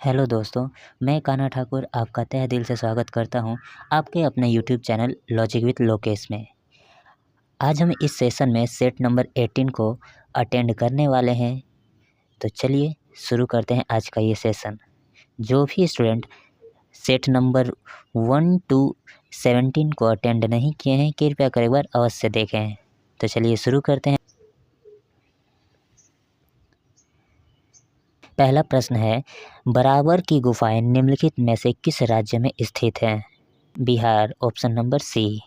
Hello दोस्तों, मैं कान्हा ठाकुर आपका तहे दिल से स्वागत करता हूं आपके अपने YouTube channel logic with Lokesh में। आज हम इस सेशन में सेट नंबर 18 को अटेंड करने वाले हैं। तो चलिए शुरू करते हैं आज का ये सेशन। जो भी स्टूडेंट सेट नंबर 1 to 17 को अटेंड नहीं किए हैं, कृपया कर एक बार अवश्य देखें। तो चलिए शुरू करते हैं। पहला प्रश्न है, बराबर की गुफाएं निम्नलिखित में से किस राज्य में स्थित हैं? Bihar, option number C.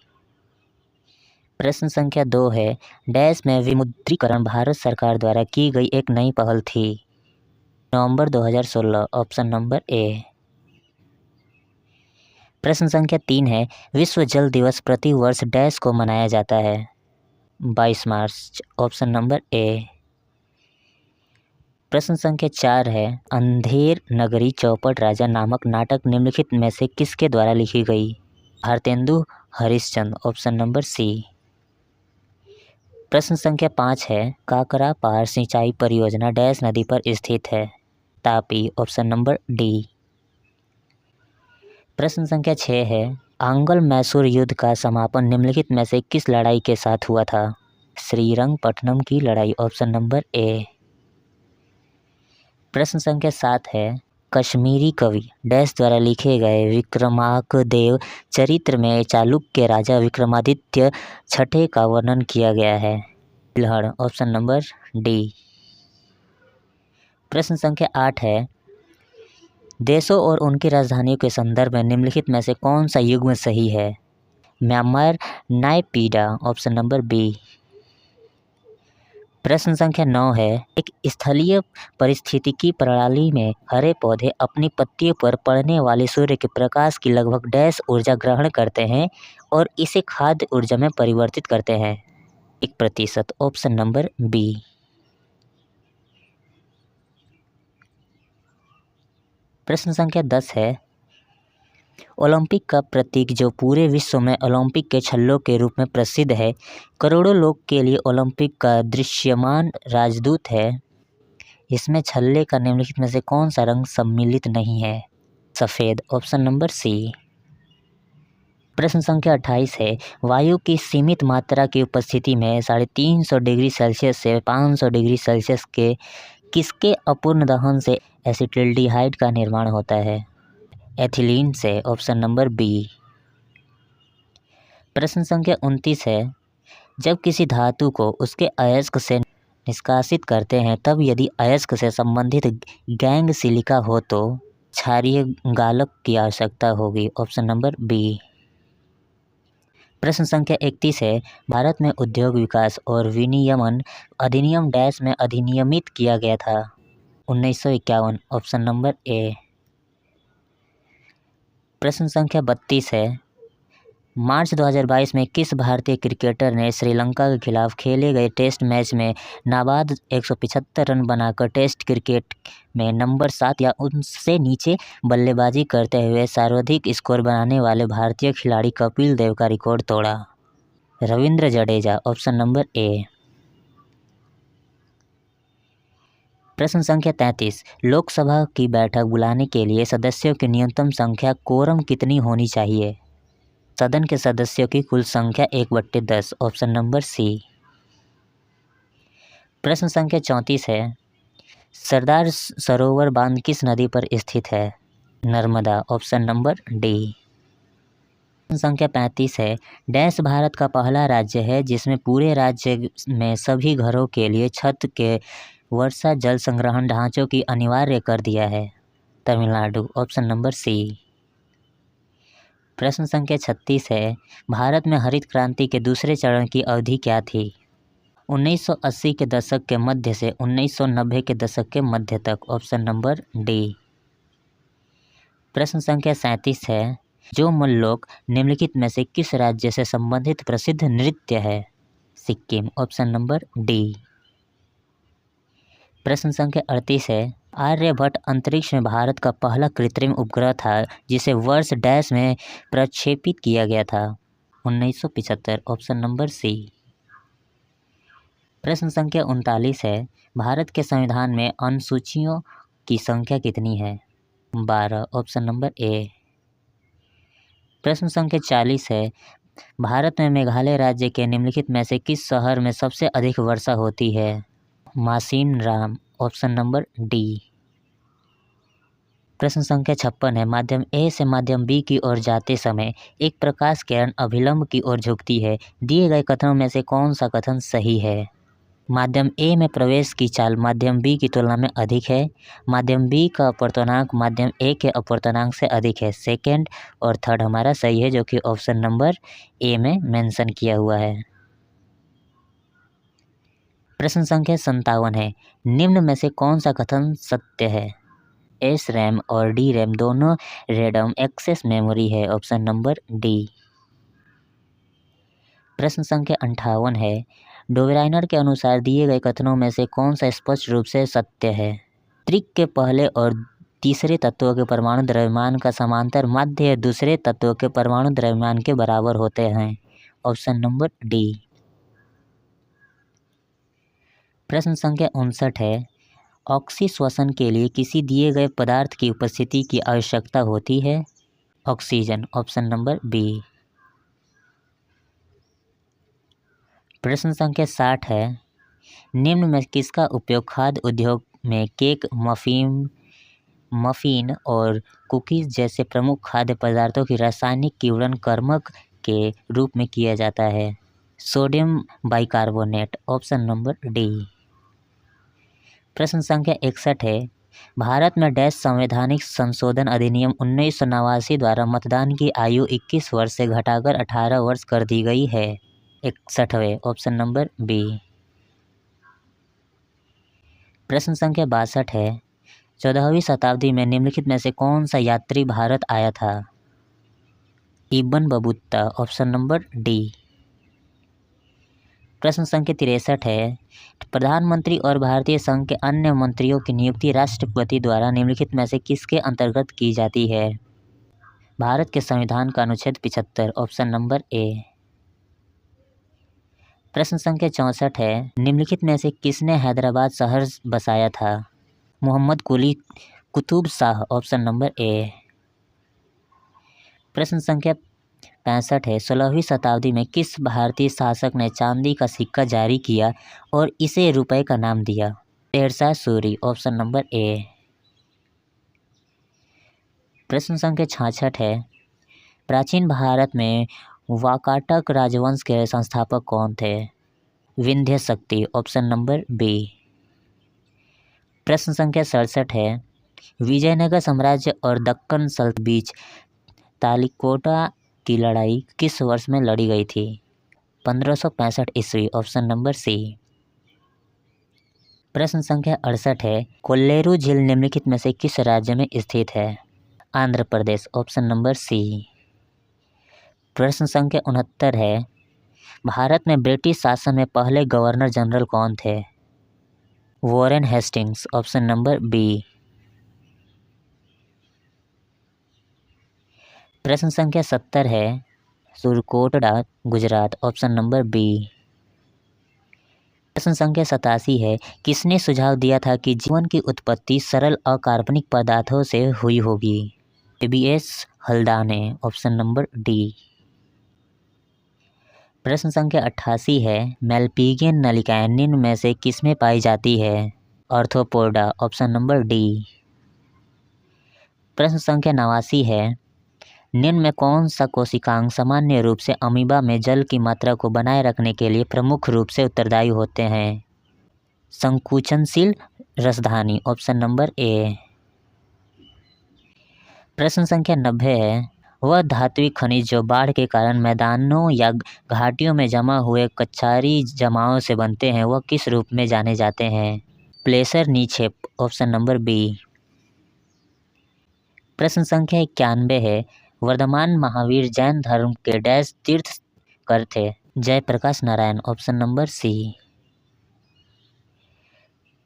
प्रश्न संख्या 2 है, डैश में विमुद्रीकरण भारत सरकार द्वारा की गई एक नई पहल थी? नवंबर 2016, ऑप्शन नंबर ए। प्रश्न संख्या 3 है, विश्व जल दिवस प्रति वर्ष डैश को मनाया जाता है? 22 मार्च, ऑप्शन नंबर ए। प्रश्न संख्या 4 है, अंधेर नगरी चौपट राजा नामक नाटक निम्नलिखित में से किसके द्वारा लिखी गई? Bharatendu Harishchandra, option number C. प्रश्न संख्या 5 है, काकरा पार सिंचाई परियोजना डैश नदी पर स्थित है? Tapi, option number D. प्रश्न संख्या 6 है, आंगल मैसूर युद्ध का समापन निम्नलिखित में से किस लड़ाई के साथ हुआ था? श्रीरंगपट्टनम की लड़ाई, ऑप्शन नंबर ए। प्रश्न संख्या 7 है, कश्मीरी कवि डैश द्वारा लिखे गए विक्रमांकदेव चरित्र में चालुक्य राजा विक्रमादित्य छठे का वर्णन किया गया है? बिल्हड़, ऑप्शन नंबर डी। प्रश्न संख्या 8 है, देशों और उनकी राजधानियों के संदर्भ में निम्नलिखित में से कौन सा युग्म सही है? Myanmar, Naypyidaw, option number B. प्रश्न संख्या 9 है, एक स्थलीय पारिस्थितिकी प्रणाली में हरे पौधे अपनी पत्तियों पर पड़ने वाले सूर्य के प्रकाश की लगभग डैश ऊर्जा ग्रहण करते हैं और इसे खाद्य ऊर्जा में परिवर्तित करते हैं? 1%, ऑप्शन नंबर बी। प्रश्न संख्या 10 है, ओलंपिक का प्रतीक जो पूरे विश्व में ओलंपिक के छल्लों के रूप में प्रसिद्ध है, करोड़ों लोग के लिए ओलंपिक का दृश्यमान राजदूत है। इसमें छल्ले का निम्नलिखित में से कौन सा रंग सम्मिलित नहीं है? सफ़ेद, ऑप्शन नंबर सी। प्रश्न संख्या 28 है, वायु की सीमित मात्रा की उपस्थिति में 350 डिग्री सेल्सियस से 500 डिग्री सेल्सियस के किसके अपूर्ण दहन से एसिटिल्डिहाइड का निर्माण होता है? एथिलीन से, ऑप्शन नंबर बी। प्रश्न संख्या 29 है, जब किसी धातु को उसके अयस्क से निष्कासित करते हैं तब यदि अयस्क से संबंधित गैंग सिलिका हो तो क्षारीय गालक की आवश्यकता होगी? Option number B. प्रश्न संख्या 31 है, भारत में उद्योग विकास और विनियमन अधिनियम डैश में अधिनियमित किया गया था? 1951, ऑप्शन नंबर ए। प्रश्न संख्या 32 है, मार्च 2022 में किस भारतीय क्रिकेटर ने श्रीलंका के खिलाफ खेले गए टेस्ट मैच में नाबाद 175 रन बनाकर टेस्ट क्रिकेट में नंबर 7 या उससे नीचे बल्लेबाजी करते हुए सर्वाधिक स्कोर बनाने वाले भारतीय खिलाड़ी कपिल देव का रिकॉर्ड तोड़ा? Ravindra Jadeja, option number A. प्रश्न संख्या 33, लोकसभा की बैठक बुलाने के लिए सदस्यों की न्यूनतम संख्या कोरम कितनी होनी चाहिए? सदन के सदस्यों की कुल संख्या 1/10, ऑप्शन नंबर सी। प्रश्न संख्या 34 है, सरदार सरोवर बांध किस नदी पर स्थित है? Narmada, option number D. प्रश्न संख्या 35 है, डैश भारत का पहला राज्य है जिसमें पूरे राज्य में सभी घरों के लिए छत के वर्षा जल संग्रहण ढांचों की अनिवार्य कर दिया है? Tamil Nadu, option number C. प्रश्न संख्या 36 है, भारत में हरित क्रांति के दूसरे चरण की अवधि क्या थी? 1980 के दशक के मध्य से 1990 के दशक के मध्य तक, ऑप्शन नंबर डी। प्रश्न संख्या 37 है, जो मल्लोक निम्नलिखित में से किस राज्य से संबंधित प्रसिद्ध नृत्य है? Sikkim, option number D. प्रश्न संख्या 38 है, आर्यभट्ट अंतरिक्ष में भारत का पहला कृत्रिम उपग्रह था जिसे वर्ष डैश में प्रक्षेपित किया गया था? 1975, ऑप्शन नंबर सी। प्रश्न संख्या 39 है, भारत के संविधान में अनुसूचियों की संख्या कितनी है? 12 ऑप्शन नंबर ए। प्रश्न संख्या 40 है, भारत में मेघालय राज्य के निम्नलिखित में से किस शहर में सबसे अधिक वर्षा होती है? Mawsynram option number D. प्रश्न संख्या 56 है, माध्यम ए से माध्यम बी की ओर जाते समय एक प्रकाश किरण अभिलंब की ओर झुकती है। दिए गए कथनों में से कौन सा कथन सही है? माध्यम ए में प्रवेश की चाल माध्यम बी की तुलना में अधिक है। माध्यम बी का अपवर्तनांक माध्यम ए के अपवर्तनांक से अधिक है। सेकंड और थर्ड हमारा सही है, जो कि ऑप्शन नंबर ए में मेंशन किया हुआ है। प्रश्न संख्या 57 है, निम्न में से कौन सा कथन सत्य है? एस रैम और डी रैम दोनों रैंडम एक्सेस मेमोरी है। Option number D. प्रश्न संख्या 58 है, डोबराइनर के अनुसार दिए गए कथनों में से कौन सा स्पष्ट रूप से सत्य है? त्रिक के पहले और तीसरे तत्वों के परमाणु द्रव्यमान का समांतर माध्य दूसरे तत्वों के परमाणु द्रव्यमान के बराबर होते हैं। Option number D. प्रश्न संख्या 59 है, ऑक्सीश्वसन के लिए किसी दिए गए पदार्थ की उपस्थिति की आवश्यकता होती है? Oxygen option number B. प्रश्न संख्या 60 है, निम्न में किसका उपयोग खाद्य उद्योग में केक, मफिन और कुकीज जैसे प्रमुख खाद्य पदार्थों की रासायनिक किण्वन कर्मक के रूप में किया जाता है? Sodium bicarbonate option number D. प्रश्न संख्या 61 है, भारत में डैश संवैधानिक संशोधन अधिनियम 1989 द्वारा मतदान की आयु 21 वर्ष से घटाकर 18 वर्ष कर दी गई है? 61वें ऑप्शन नंबर बी। प्रश्न संख्या 62 है, 14वीं शताब्दी में निम्नलिखित में से कौन सा यात्री भारत आया था? Ibn Battuta option number D. प्रश्न संख्या 63 है, प्रधानमंत्री और भारतीय संघ के अन्य मंत्रियों की नियुक्ति राष्ट्रपति द्वारा निम्नलिखित में से किसके अंतर्गत की जाती है? भारत के संविधान का अनुच्छेद 75 ऑप्शन नंबर ए। प्रश्न संख्या 64 है, निम्नलिखित में से किसने हैदराबाद शहर बसाया था? Mohammad Quli Qutb Shah option number A. प्रश्न संख्या 65 है, 16वीं शताब्दी में किस भारतीय शासक ने चांदी का सिक्का जारी किया और इसे रुपए का नाम दिया? Sher Shah Suri option number A. प्रश्न संख्या 66 है, प्राचीन भारत में वाकाटक राजवंश के संस्थापक कौन थे? विंध्य शक्ति ऑप्शन नंबर बी। प्रश्न संख्या 67 है, विजयनगर साम्राज्य और दक्कन सल्तनत बीच तालिकोटा की लड़ाई किस वर्ष में लड़ी गई थी? 1565 ईस्वी ऑप्शन नंबर सी। प्रश्न संख्या 68 है, कोल्लेरू झील निम्नलिखित में से किस राज्य में स्थित है? Andhra Pradesh option number C. प्रश्न संख्या 69 है, भारत में ब्रिटिश शासन में पहले गवर्नर जनरल कौन थे? Warren Hastings option number B. प्रश्न संख्या 70 है, Surkotada Gujarat option number B. प्रश्न संख्या 87 है, किसने सुझाव दिया था कि जीवन की उत्पत्ति सरल अकार्बनिक पदार्थों से हुई होगी? एबीएस हल्दाने ऑप्शन नंबर डी। प्रश्न संख्या 88 है, मेलपिगियन नलिकाएं निम्न में से किसमें पाई जाती है? Arthropoda option number D. प्रश्न संख्या 89 है, निम्न में कौन सा कोशिकांग सामान्य रूप से अमीबा में जल की मात्रा को बनाए रखने के लिए प्रमुख रूप से उत्तरदायी होते हैं? संकुचनशील रसधानी ऑप्शन नंबर ए। प्रश्न संख्या 90 है, वह धात्विक खनिज जो बाढ़ के कारण मैदानों या घाटियों में जमा हुए कच्छारी जमाओं से बनते हैं वह किस रूप में जाने जाते हैं? प्लेसर निक्षेप ऑप्शन नंबर बी। प्रश्न संख्या 91 है, वर्धमान महावीर जैन धर्म के डैश तीर्थंकर थे? Jayaprakash Narayan option number C.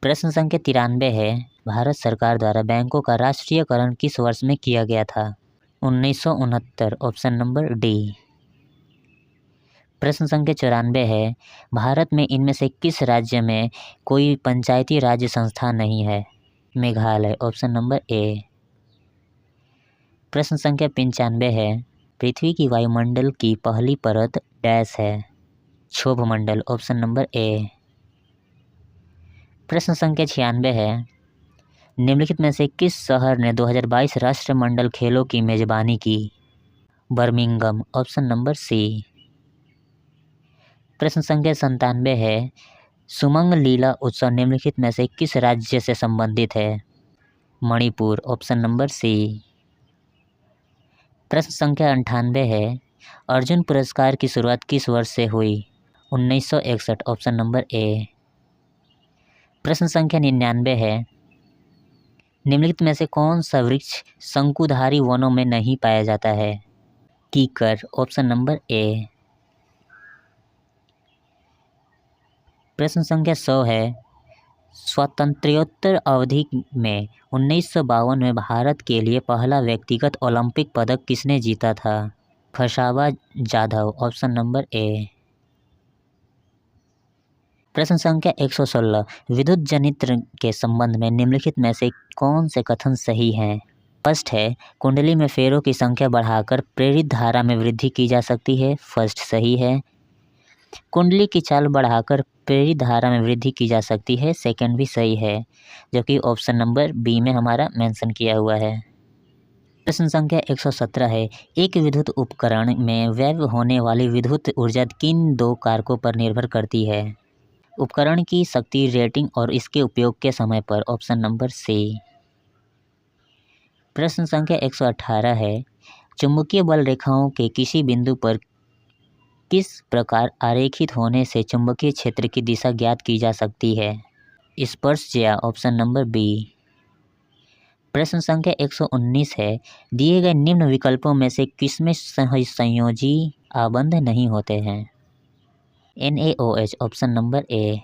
प्रश्न संख्या 93 है, भारत सरकार द्वारा बैंकों का राष्ट्रीयकरण किस वर्ष में किया गया था? 1969 ऑप्शन नंबर डी। प्रश्न संख्या 94 है, भारत में इनमें से किस राज्य में कोई पंचायती राज्य संस्था नहीं है? Meghalaya option number A. प्रश्न संख्या 95 है, पृथ्वी की वायुमंडल की पहली परत डैश है। क्षोभ मंडल, ऑप्शन नंबर ए। प्रश्न संख्या 96 है, निम्नलिखित में से किस शहर ने 2022 राष्ट्रमंडल खेलों की मेजबानी की? Birmingham, option number C. प्रश्न संख्या 97 है, सुमंग लीला उत्सव निम्नलिखित में से किस राज्य से संबंधित है? Manipur, option number C. प्रश्न संख्या 98 है, अर्जुन पुरस्कार की शुरुआत किस वर्ष से हुई? 1961, ऑप्शन नंबर ए। प्रश्न संख्या 99 है, निम्नलिखित में से कौन सा वृक्ष शंकुधारी वनों में नहीं पाया जाता है? कीकर, ऑप्शन नंबर ए। प्रश्न संख्या 100 है, स्वातंत्र्योत्तर अवधि में 1952 में भारत के लिए पहला व्यक्तिगत ओलंपिक पदक किसने जीता था? Khashaba Jadhav, option number A. प्रश्न संख्या 116, विद्युत जनित्र के संबंध में निम्नलिखित में से कौन से कथन सही हैं? फर्स्ट है, कुंडली में फेरों की संख्या बढ़ाकर प्रेरित धारा में वृद्धि की जा सकती है। फर्स्ट सही है। कुंडली की चाल बढ़ाकर प्रेरित धारा में वृद्धि की जा सकती है। सेकंड भी सही है, जो कि ऑप्शन नंबर बी में हमारा मेंशन किया हुआ है। प्रश्न संख्या 117 है, एक विद्युत उपकरण में व्यय होने वाली विद्युत ऊर्जा किन दो कारकों पर निर्भर करती है? उपकरण की शक्ति रेटिंग और इसके उपयोग के समय पर। Option number C. प्रश्न संख्या 118 है, चुंबकीय बल रेखाओं के किसी बिंदु पर किस प्रकार आरेखित होने से चुंबकीय क्षेत्र की दिशा ज्ञात की जा सकती है? स्पर्शज्या, ऑप्शन नंबर बी। प्रश्न संख्या 119 है, दिए गए निम्न विकल्पों में से किसमें संयोजी आबंध नहीं होते हैं? NaOH, option number A.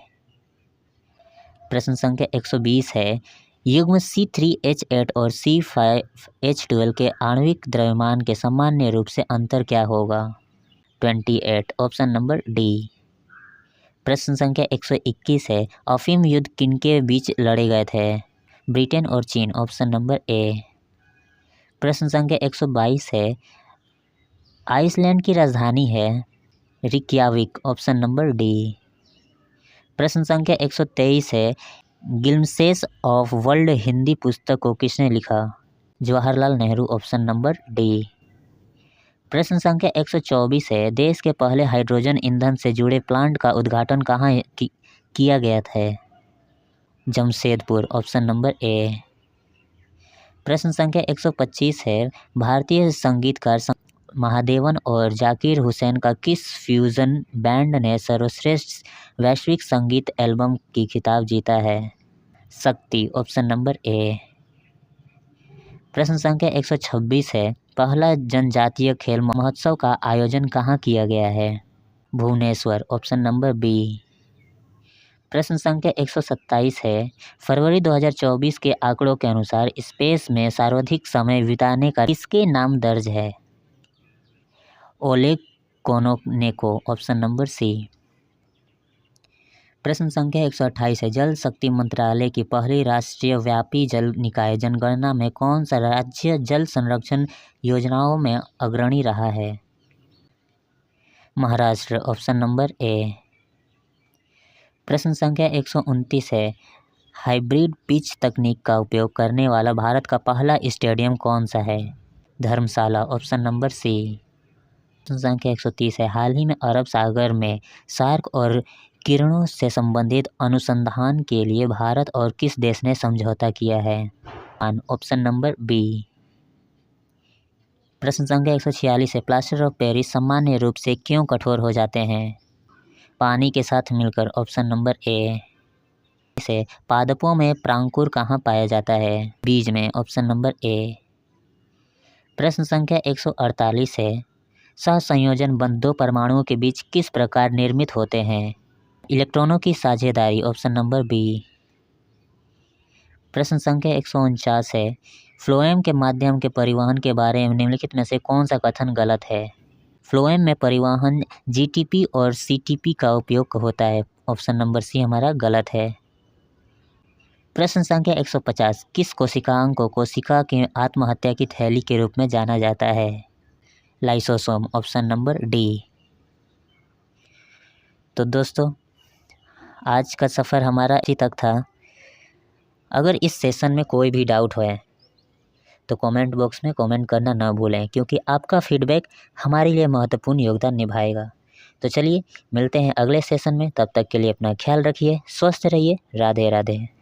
प्रश्न संख्या 120 है, युग्म C3H8 और C5H12 के आणविक द्रव्यमान के सामान्य रूप से अंतर क्या होगा? 28, ऑप्शन नंबर डी। प्रश्न संख्या 121 है, अफीम युद्ध किनके बीच लड़े गए थे? ब्रिटेन और चीन, ऑप्शन नंबर ए। प्रश्न संख्या 122 है, आइसलैंड की राजधानी है? रिक्याविक, ऑप्शन नंबर डी। प्रश्न संख्या 123 है, गिल्मसेस ऑफ वर्ल्ड हिंदी पुस्तक को किसने लिखा? Jawaharlal Nehru, option number D. प्रश्न संख्या 124 है, देश के पहले हाइड्रोजन ईंधन से जुड़े प्लांट का उद्घाटन कहाँ किया गया था? Jamshedpur, option number A. प्रश्न संख्या 125 है, भारतीय संगीतकार महादेवन और जाकिर हुसैन का किस फ्यूजन बैंड ने सर्वश्रेष्ठ वैश्विक संगीत एल्बम की खिताब जीता है? शक्ति, ऑप्शन नंबर ए। प्रश्न संख्या 126 है, पहला जनजातीय खेल महोत्सव का आयोजन कहाँ किया गया है? Bhubaneswar, option number B. प्रश्न संख्या 127 है, फरवरी 2024 के आंकड़ों के अनुसार स्पेस में सर्वाधिक समय बिताने का किसके नाम दर्ज है? Oleg Kononenko, option number C. प्रश्न संख्या 128 है, जल शक्ति मंत्रालय की पहली राष्ट्रीय व्यापी जल निकाय जनगणना में कौन सा राज्य जल संरक्षण योजनाओं में अग्रणी रहा है? Maharashtra, option number A. प्रश्न संख्या 129 है, हाइब्रिड पिच तकनीक का उपयोग करने वाला भारत का पहला स्टेडियम कौन सा है? धर्मशाला, ऑप्शन नंबर सी। प्रश्न संख्या 130 है, हाल ही में अरब सागर में शार्क और किरणों से संबंधित अनुसंधान के लिए भारत और किस देश ने समझौता किया है? Option number B. प्रश्न संख्या 146 है, प्लास्टर ऑफ पेरिस सामान्य रूप से क्यों कठोर हो जाते हैं? पानी के साथ मिलकर, ऑप्शन नंबर ए। से पादपों में प्रांकुर कहाँ पाया जाता है? बीज में, ऑप्शन नंबर ए। प्रश्न संख्या 148 है, सहसंयोजन बंध दो परमाणुओं के बीच किस प्रकार निर्मित होते हैं? इलेक्ट्रॉनों की साझेदारी, ऑप्शन नंबर बी। प्रश्न संख्या 149 है, फ्लोएम के माध्यम के परिवहन के बारे में निम्नलिखित में से कौन सा कथन गलत है? फ्लोएम में परिवहन जीटीपी और सीटीपी का उपयोग होता है। ऑप्शन नंबर सी हमारा गलत है। प्रश्न संख्या 150, किस कोशिकांग को कोशिका की आत्महत्या की थैली के रूप में जाना जाता है? Lysosome, option number D. तो दोस्तों आज का सफ़र हमारा इसी तक था। अगर इस सेशन में कोई भी डाउट हो तो कमेंट बॉक्स में कमेंट करना ना भूलें, क्योंकि आपका फीडबैक हमारे लिए महत्वपूर्ण योगदान निभाएगा। तो चलिए मिलते हैं अगले सेशन में, तब तक के लिए अपना ख्याल रखिए, स्वस्थ रहिए, राधे राधे।